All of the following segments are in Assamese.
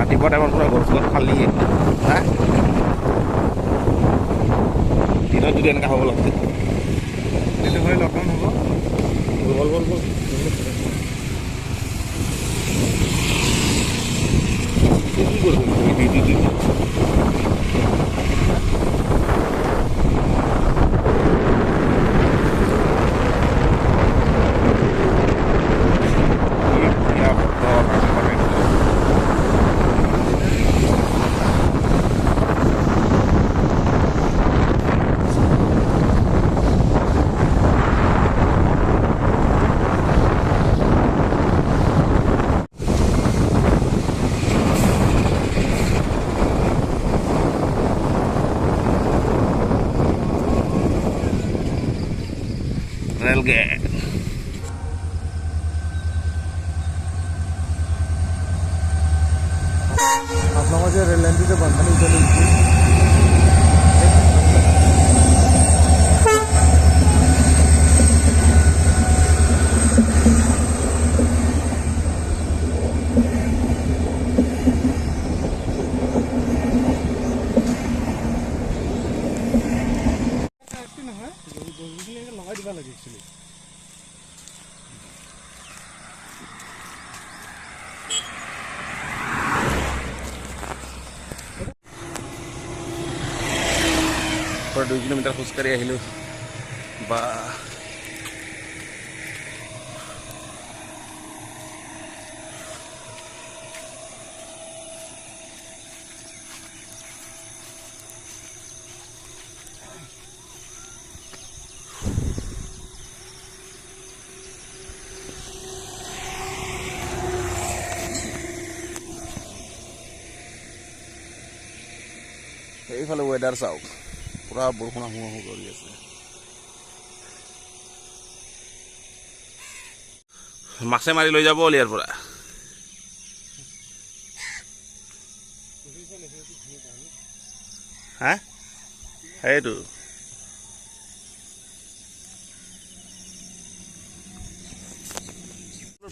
ৰাতিপুৱা টাইমত পুৰা গছ খালি হা দিনত যদি এনেকুৱা হ'ব লাগিছিল সেইটো হয় লকডাউন হ'ব বল বল বল কি কৰিবি Railgate. आप लोगों से रेल लाइन से बंद नहीं चली লগাই দিব লাগে একচুৱেলি প্ৰায় 2 কিলোমিটাৰ খোজকাঢ়ি আহিলোঁ বা এইফালে ৱেডাৰ চাওক পুৰা বৰষুণ আহোঁ আহোঁ কৰি আছে মাছে মাৰি লৈ যাব ইয়াৰ পৰা হা সেইটো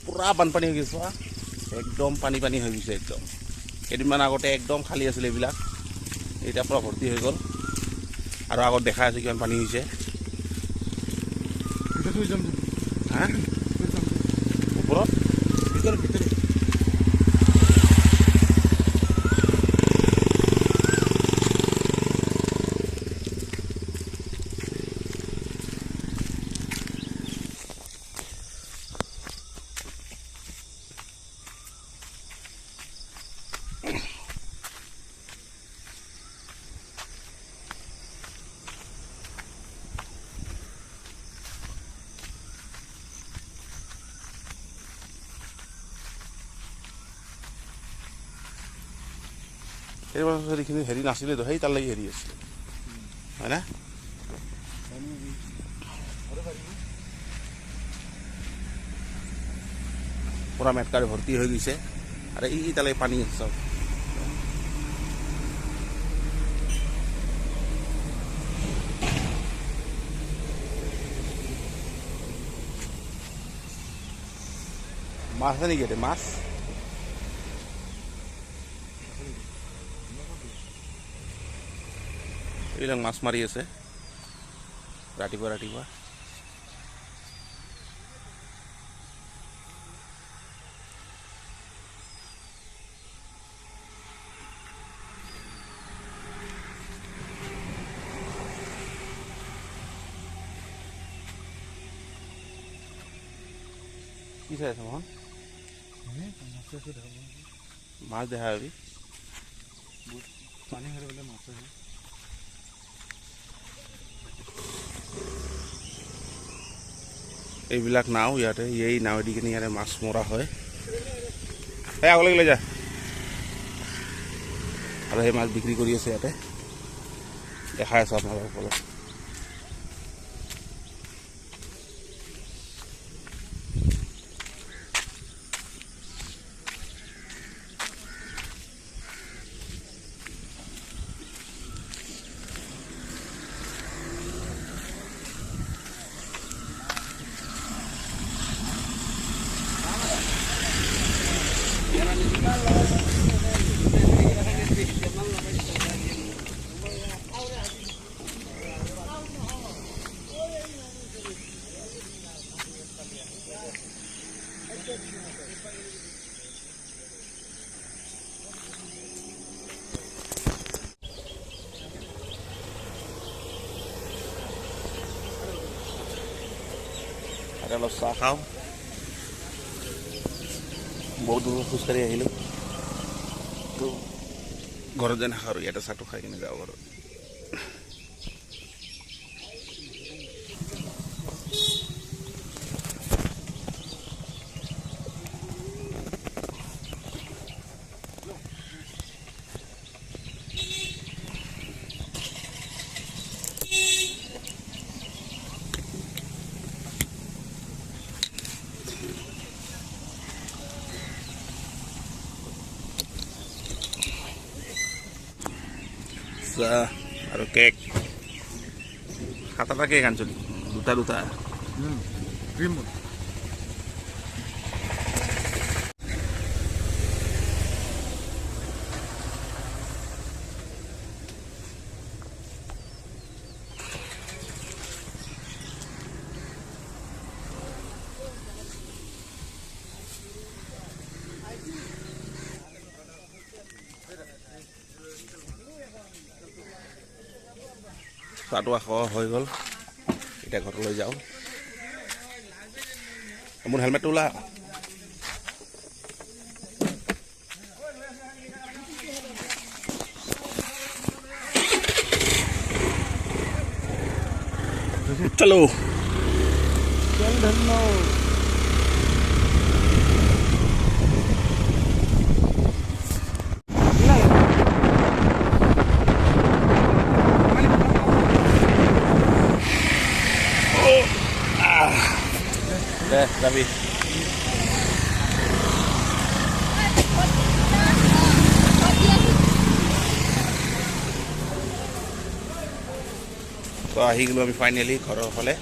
পুৰা বানপানী হৈ গৈছে একদম পানী পানী হৈ গৈছে একদম কেইদিনমান আগতে একদম খালী আছিলে এইবিলাক এতিয়া পুৰা ভৰ্তি হৈ গ'ল আৰু আগত দেখা আছে কিমান পানী হৈছে হা ওপৰত ভিতৰে ভিতৰে এইখিনি হেৰি নাছিলেতো সেই তালৈকে হেৰি আছিলে হয় না পুৰা মেটকাৰে ভৰ্তি হৈ গৈছে আৰু এই তালৈ পানী আছে চব মাছ আছে নেকি মাছ এইবিলাক মাছ মাৰি আছে ৰাতিপুৱা ৰাতিপুৱা কি চাই আছে মোহন মাছ দেখা যাবি পানী হলে বোলে মাছ আছে এইবিলাক নাও ইয়াতে এই নাৱেদি কিনে ইয়াতে মাছ মৰা হয় এই আগলৈকে লৈ যা আৰু সেই মাছ বিক্ৰী কৰি আছে ইয়াতে দেখাই আছো আপোনালোকসকলে আৰু অলপ চাহ খাওঁ বহুত দূৰ খোজকাঢ়ি আহিলোঁ তো ঘৰত যেন নাখাওঁ আৰু ইয়াতে চাহটো খাই কিনে যাওঁ ঘৰত চাহ আৰু কেক 7টা কেক আনিছিলোঁ দুটা ক্ৰীম চাহটো খোৱা হৈ গ'ল এতিয়া ঘৰলৈ যাওঁ মোৰ হেলমেটটো ওলা চলো তেল ধন্য দে যাবি তো আহি গ'লোঁ আমি ফাইনেলি ঘৰৰ ফালে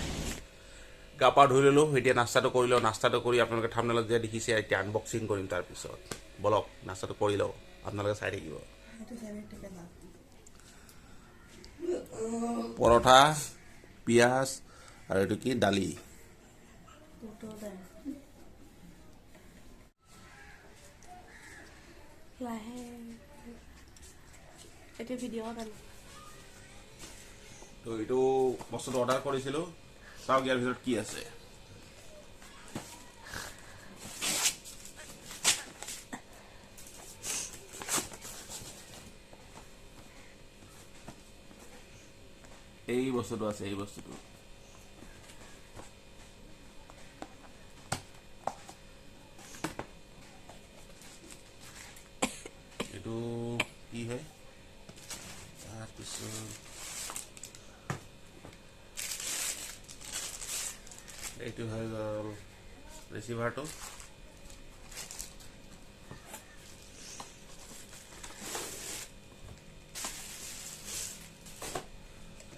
গা পা ধুই ল'লোঁ এতিয়া নাস্তাটো কৰি লওঁ নাস্তাটো কৰি আপোনালোকে থাম্বনেইলত যে দেখিছে এতিয়া আনবক্সিং কৰিম তাৰপিছত বলক নাস্তাটো কৰি লওঁ আপোনালোকে চাই থাকিব পৰঠা পিঁয়াজ আৰু এইটো কি দালি তো এইটো বস্তুটো অৰ্ডাৰ কৰিছিলোঁ চাওক ইয়াৰ ভিতৰত কি আছে এই বস্তুটো আছে এই বস্তুটো এইটো কি হয় তাৰপিছত এইটো হৈ গ'ল ৰিচিভাৰটো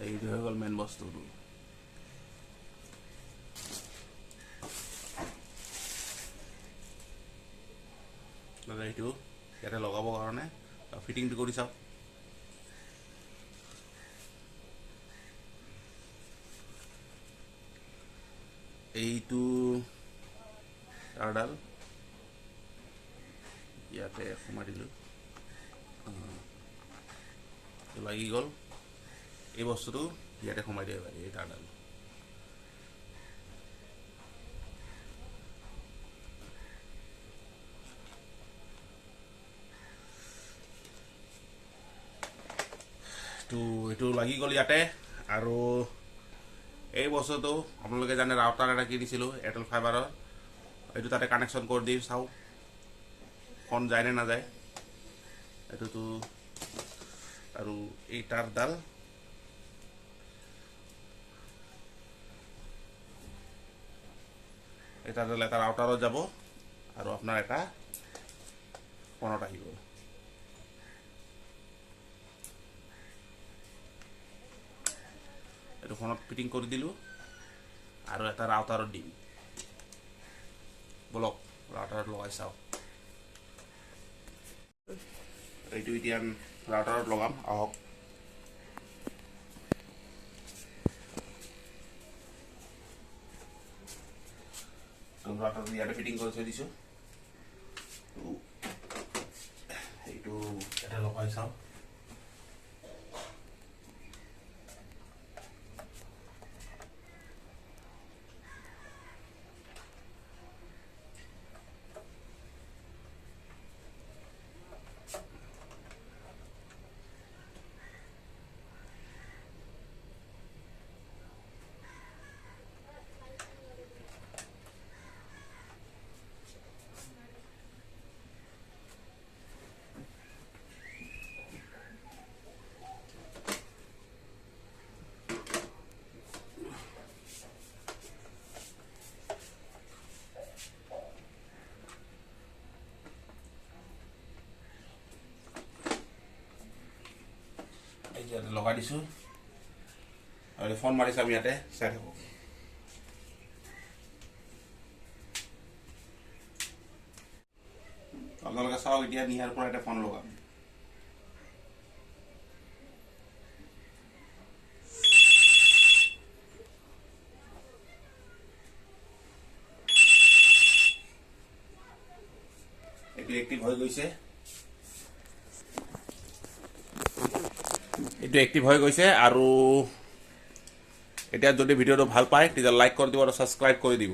এইটো হৈ গ'ল মেইন বস্তুটো এইটো ইয়াতে লগাবৰ কাৰণে ফিটিংটো কৰি চাওক এইটো তাঁৰডাল ইয়াতে সোমাই দিলোঁ লাগি গ'ল এই বস্তুটো ইয়াতে সোমাই দিব পাৰি এই তাঁৰডাল তো এইটো লাগি গ'ল ইয়াতে আৰু এই বস্তুটো আপোনালোকে জানে ৰাউটাৰ এটা কিনিছিলোঁ এয়াৰটেল ফাইবাৰৰ এইটো তাতে কানেকশ্যন কৰি দি চাওঁ ফোন যায় নে নাযায় এইটোতো আৰু এই তাঁৰডাল এই তাঁৰডাল এটা ৰাউটাৰত যাব আৰু আপোনাৰ এটা ফোনত আহিব এইটো ফোনত ফিটিং কৰি দিলোঁ আৰু এটা ৰাউটাৰত দিম বলক ৰাউটাৰত লগাই চাওঁ এইটো এতিয়া ৰাউটাৰত লগাম আহক ইনভাৰ্টাৰটো ইয়াতে ফিটিং কৰি থৈ দিছোঁ এইটো এটা লগাই চাওঁ ইয়াতে লগাই দিছোঁ আৰু ফোন মাৰি চাম ইয়াতে চাই থাকোঁ আপোনালোকে চাওক এতিয়া নিয়াৰ পৰা এটা ফোন লগাম এইটো এক্টিভ হৈ গৈছে এইটো এক্টিভ হৈ গৈছে আৰু এতিয়া যদি ভিডিঅ'টো ভাল পায় তেতিয়া লাইক কৰি দিব আৰু ছাবস্ক্ৰাইব কৰি দিব